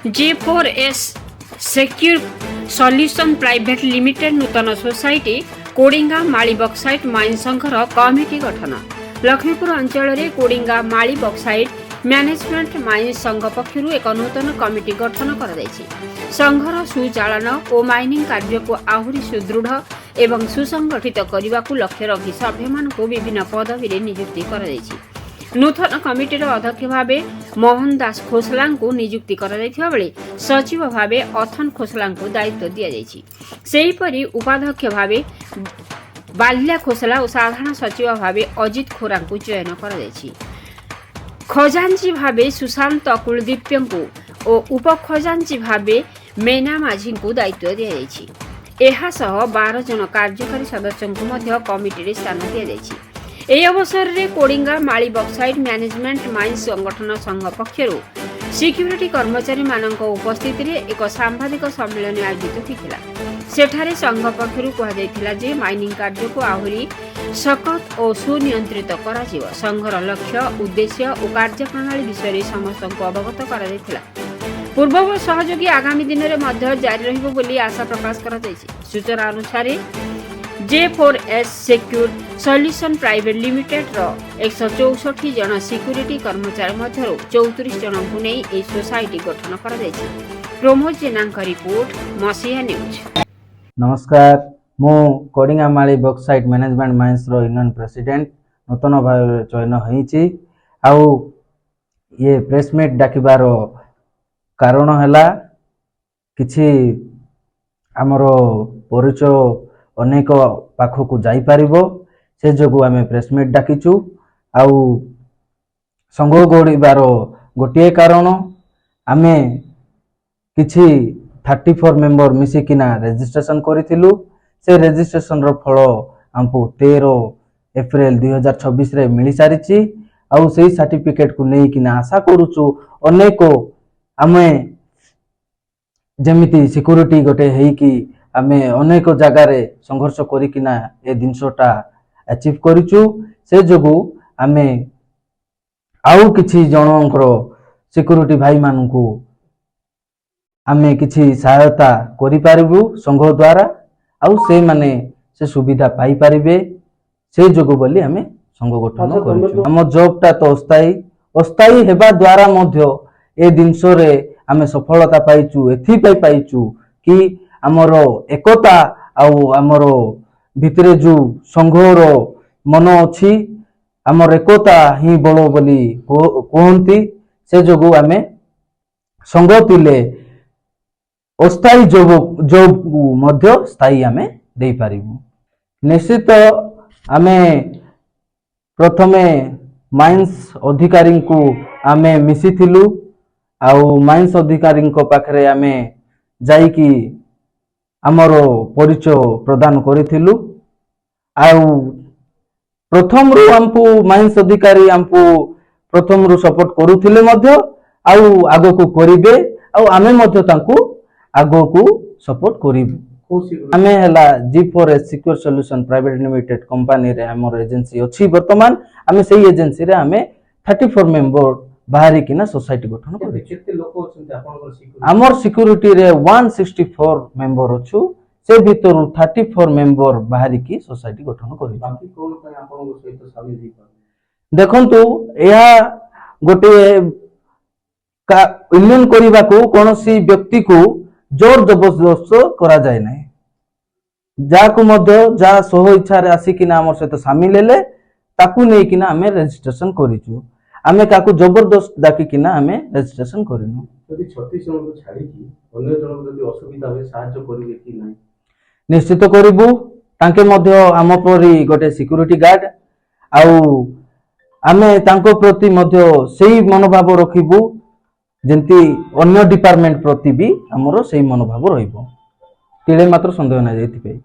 G4S Secure Solution Private Limited नूतन society कोडिंगा माली bauxite mine संघर committee गठन। लक्ष्मीपुर अंचल में कोडिंगा माली बक्साइट मैनेजमेंट माइन संघ पक्षर एक नूतन कमिटी गठन कर संघर सुचालन और माइनिंग कार्य को आहुरी सुदृढ़ एवं सुसंगठित करने को लक्ष्य रखी सभ्य मान विभिन्न पदवी नियुक्ति कर नूतन कमिटीर अध्यक्ष भाव मोहन दास खोसला को नियुक्ति कर सचिव भाव अथन खोसला को दायित्व दि जापरी उपाध्यक्ष भाव बाल्या खोसला और साधारण सचिव भाव अजित खोरा को चयन कर खजांची भाव सुशांत कुलदीप्य को और उप खजांची भाव मेना माझी को दायित्व दि जासह 12 जन कार्यकारी सदस्य को कमिटी स्थान दि जाएगी। ଏହି ଅବସରରେ କୋଡିଙ୍ଗା ମାଳି ବକ୍ସାଇଟ୍ ମ୍ୟାନେଜମେଣ୍ଟ ମାଇନ୍ସ ସଂଗଠନ ସଂଘ ପକ୍ଷରୁ ସିକ୍ୟୁରିଟି କର୍ମଚାରୀମାନଙ୍କ ଉପସ୍ଥିତିରେ ଏକ ସାମ୍ବାଦିକ ସମ୍ମିଳନୀ ଆୟୋଜିତ ହୋଇଥିଲା। ସେଠାରେ ସଂଘ ପକ୍ଷରୁ କୁହାଯାଇଥିଲା ଯେ ମାଇନିଂ କାର୍ଯ୍ୟକୁ ଆହୁରି ସକତ ଓ ସୁନିୟନ୍ତ୍ରିତ କରାଯିବ। ସଂଘର ଲକ୍ଷ୍ୟ ଉଦ୍ଦେଶ୍ୟ ଓ କାର୍ଯ୍ୟପ୍ରଣାଳୀ ବିଷୟରେ ସମସ୍ତଙ୍କୁ ଅବଗତ କରାଯାଇଥିଲା। ପୂର୍ବ ସହଯୋଗୀ ଆଗାମୀ ଦିନରେ ମଧ୍ୟ ଜାରି ରହିବ ବୋଲି ଆଶା ପ୍ରକାଶ କରାଯାଇଛି। ସୂଚନା ଅନୁସାରେ G4S Secure Solution Private Limited रो 164 जन सिक्यूरिटी कर्मचारी मध्य 34 जन को नहीं ए सोसाइटी गठन कर दैछि। प्रमोद जेना का रिपोर्ट मसिया न्यूज। नमस्कार, मु कोडिंगा माली बक्साइट मैनेजमेंट माइंस रो यूनियन प्रेसिडेंट नूतन भाव चयन होईछि। आउ ये प्रेस मीट डाकिबार कारण हैला किछि हमरो परिचय अनेक पाखक जाई पारिबो से जोगु आमे प्रेस मीट डाकिचु। आउ संघ गढ़िबार गोटे कारण आमे किछि 34 मेंबर मिसिकिना रजिस्ट्रेशन करिथिलु। से रजिस्ट्रेशन रो फल हमपु 13 एप्रिल 2026 रे मिली सारिछि। आउ सेही सर्टिफिकेट को नै किना आशा करूछु अनेक आमे जेमिति सिक्यूरिटी गोटे हेई कि आमे अनेक जगार संघर्ष करिकिना ए दिनसटा अचीव करिचु। से जोगु आमे आउ किछि जनंकर सिक्यूरिटी भाई मानकु आमे किछि सहायता करि पारिबु संघ द्वारा। आउ से माने से सुविधा पाई पारिबे से जोगु बोली आमे संघ गठन करिचु। हम जॉबटा तो अस्थायी हेबा द्वारा मध्य ए दिनसरे आमे सफलता पाइचु। एथि पाइचु कि आमर एकता आउ आमर भितरे जो संघर मन अच्छी आमर एकता ही बल बोली कहती। से जोगु आमे संघ तिले अस्थायी जॉब मध्य स्थायी आमे दे पारिबु। निश्चित आमे प्रथमे माइंस अधिकारी को आमे मिसिथिलु। आउ माइंस अधिकारी को पाखरे आमे जाई कि आमर परिचय प्रदान करिथिलु। आउ प्रथम रु हमपु माइंस अधिकारी हमपु प्रथम रु सपोर्ट करूथिले मध्य आउ आगो को करिवे। आउ आमे मध्य तांकु आगो को सपोर्ट करिवु। आमे हला G4S Secure Solution Private Limited company रे हमर एजेंसी अछि। वर्तमान आमे सेही एजेंसी रे आमे 34 मेंबर बाहरी किना सोसाइटी गठन करि। केते लोक अछन आपनकर सिक्यूरिटी? हमर सिक्यूरिटी रे 164 मेंबर अछु। से भितर 34 मेंबर बाहरी की सोसाइटी गठन करि। बाकी कोन पय आपनकर सहित सामिल हि कर देखंतु एहा गोटे का यूनियन करिबा को कोनोसी व्यक्ति को जोर जबरदस्त करा जाय नै। जा को मध्य जा सह इच्छा रे आसी किना हमर सहित सामिल हेले ताकू नै किना हमें रजिस्ट्रेशन करिचु। आमे काकू जबरदस्त डाकी किना आमे रजिस्ट्रेशन करिनु। यदि 36 जन को छाडी कि अन्य जन को यदि असुविधा होय सहायता करिवे कि नै? निश्चित करिवु। तांके मध्य आम परी गोटे सिक्यूरिटी गार्ड आउ आमे तांको प्रति मध्य सेही मनोभाव रखिबु जेंति अन्य डिपार्टमेंट प्रति भी हमरो सेही मनोभाव रहिबो। तिले मात्र संदेह नै जेति पे।